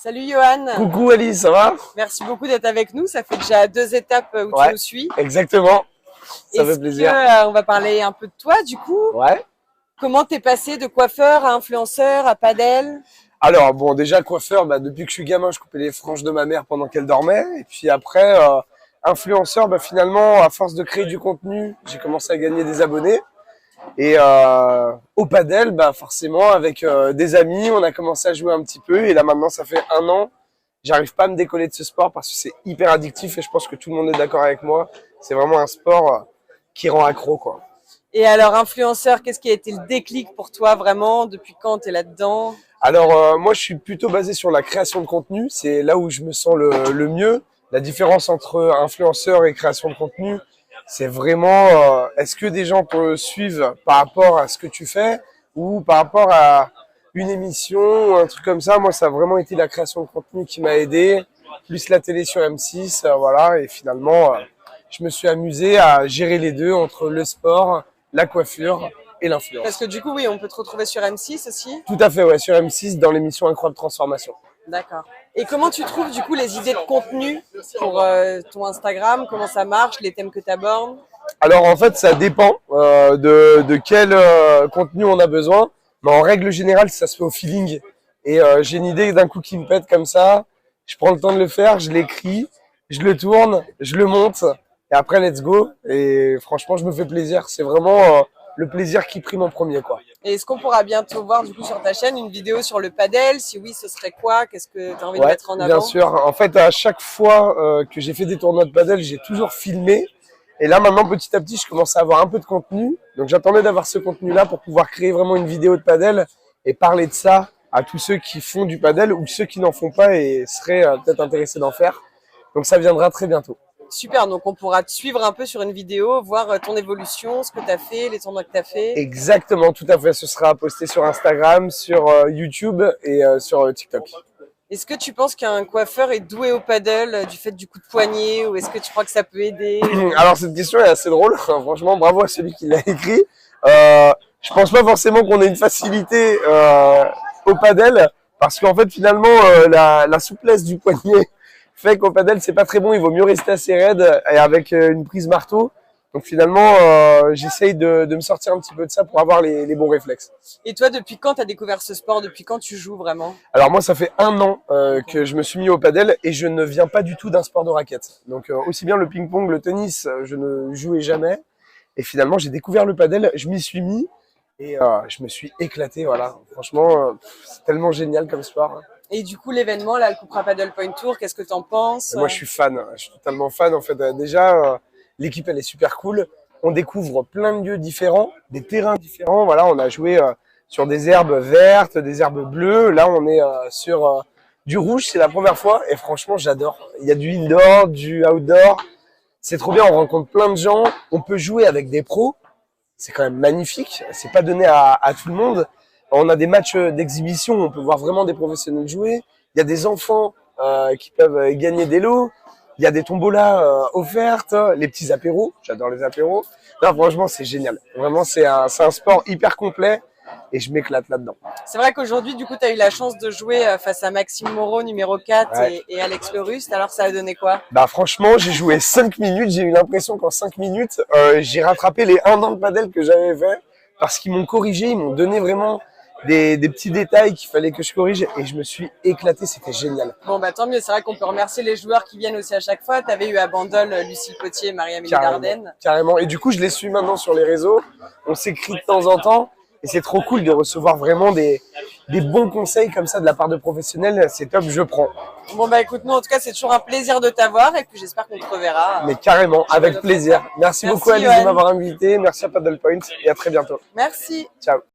Salut Johan. Coucou Alice, ça va? Merci beaucoup d'être avec nous. Ça fait déjà 2 étapes où tu nous suis. Exactement. Ça fait plaisir. On va parler un peu de toi du coup. Ouais. Comment t'es passé de coiffeur à influenceur à padel? Alors bon, déjà coiffeur, depuis que je suis gamin, je coupais les franges de ma mère pendant qu'elle dormait. Et puis après, influenceur, finalement, à force de créer du contenu, j'ai commencé à gagner des abonnés. Et au padel, forcément, avec des amis, on a commencé à jouer un petit peu. Et là maintenant, ça fait 1 an. J'arrive pas à me décoller de ce sport parce que c'est hyper addictif et je pense que tout le monde est d'accord avec moi. C'est vraiment un sport qui rend accro, quoi. Et alors, influenceur, qu'est-ce qui a été le déclic pour toi vraiment? Depuis quand tu es là-dedans? Alors, moi, je suis plutôt basé sur la création de contenu. C'est là où je me sens le mieux. La différence entre influenceur et création de contenu, c'est vraiment est-ce que des gens te suivent par rapport à ce que tu fais ou par rapport à une émission ou un truc comme ça. Moi, ça a vraiment été la création de contenu qui m'a aidé, plus la télé sur M6, voilà. Et finalement, je me suis amusé à gérer les deux entre le sport, la coiffure et l'influence. Parce que du coup, oui, on peut te retrouver sur M6 aussi. Tout à fait, ouais, sur M6 dans l'émission Incroyable Transformation. D'accord. Et comment tu trouves du coup les idées de contenu pour ton Instagram? Comment ça marche, les thèmes que tu abordes? Alors en fait, ça dépend de quel contenu on a besoin. Mais en règle générale, ça se fait au feeling. Et j'ai une idée d'un coup qui me pète comme ça. Je prends le temps de le faire, je l'écris, je le tourne, je le monte. Et après, let's go. Et franchement, je me fais plaisir. C'est vraiment le plaisir qui prime en premier, quoi. Et est-ce qu'on pourra bientôt voir du coup sur ta chaîne une vidéo sur le padel? Si oui, ce serait quoi? Qu'est-ce que tu as envie de mettre en avant? Bien sûr. En fait, à chaque fois que j'ai fait des tournois de padel, j'ai toujours filmé. Et là, maintenant, petit à petit, je commence à avoir un peu de contenu. Donc, j'attendais d'avoir ce contenu-là pour pouvoir créer vraiment une vidéo de padel et parler de ça à tous ceux qui font du padel ou ceux qui n'en font pas et seraient peut-être intéressés d'en faire. Donc, ça viendra très bientôt. Super, donc on pourra te suivre un peu sur une vidéo, voir ton évolution, ce que tu as fait, les tournois que tu as fait. Exactement, tout à fait. Ce sera posté sur Instagram, sur YouTube et sur TikTok. Est-ce que tu penses qu'un coiffeur est doué au paddle du fait du coup de poignet ou est-ce que tu crois que ça peut aider? Alors cette question est assez drôle, franchement bravo à celui qui l'a écrit. Je pense pas forcément qu'on ait une facilité au paddle parce qu'en fait finalement la souplesse du poignet fait qu'au paddle c'est pas très bon, il vaut mieux rester assez raide et avec une prise marteau. Donc finalement, j'essaye de me sortir un petit peu de ça pour avoir les bons réflexes. Et toi, depuis quand tu as découvert ce sport? Depuis quand tu joues vraiment? Alors moi, ça fait 1 an que je me suis mis au padel et je ne viens pas du tout d'un sport de raquette. Donc aussi bien le ping-pong, le tennis, je ne jouais jamais. Et finalement, j'ai découvert le padel, je m'y suis mis et je me suis éclaté. Voilà, franchement, c'est tellement génial comme sport. Et du coup, l'événement, là, le Cupra Padel Point Tour, qu'est-ce que tu en penses? Moi, je suis fan. Je suis totalement fan. En fait, déjà. L'équipe, elle est super cool. On découvre plein de lieux différents, des terrains différents. Voilà, on a joué sur des herbes vertes, des herbes bleues. Là, on est sur du rouge. C'est la première fois et franchement, j'adore. Il y a du indoor, du outdoor. C'est trop bien. On rencontre plein de gens. On peut jouer avec des pros. C'est quand même magnifique. C'est pas donné à tout le monde. On a des matchs d'exhibition. On peut voir vraiment des professionnels jouer. Il y a des enfants qui peuvent gagner des lots. Il y a des tombolas offertes, les petits apéros. J'adore les apéros. Là, franchement, c'est génial. Vraiment, c'est un sport hyper complet et je m'éclate là-dedans. C'est vrai qu'aujourd'hui, du coup, tu as eu la chance de jouer face à Maxime Moreau, numéro 4, et Alex Le Ruste. Alors, ça a donné quoi? Franchement, j'ai joué 5 minutes. J'ai eu l'impression qu'en 5 minutes, j'ai rattrapé les 1 an de padel que j'avais fait parce qu'ils m'ont corrigé, ils m'ont donné vraiment des petits détails qu'il fallait que je corrige et je me suis éclaté, c'était génial. Bon tant mieux, c'est vrai qu'on peut remercier les joueurs qui viennent aussi à chaque fois. Tu avais eu à Bandol Lucille Potier et Marie-Amélie Dardenne. Carrément, et du coup je les suis maintenant sur les réseaux, on s'écrit de temps en temps et c'est trop cool de recevoir vraiment des bons conseils comme ça de la part de professionnels, c'est top, je prends. Bon écoute, nous en tout cas c'est toujours un plaisir de t'avoir et puis j'espère qu'on te reverra. Mais carrément, avec plaisir. Merci beaucoup Alice de m'avoir invité, merci à Padel Point et à très bientôt. Merci. Ciao.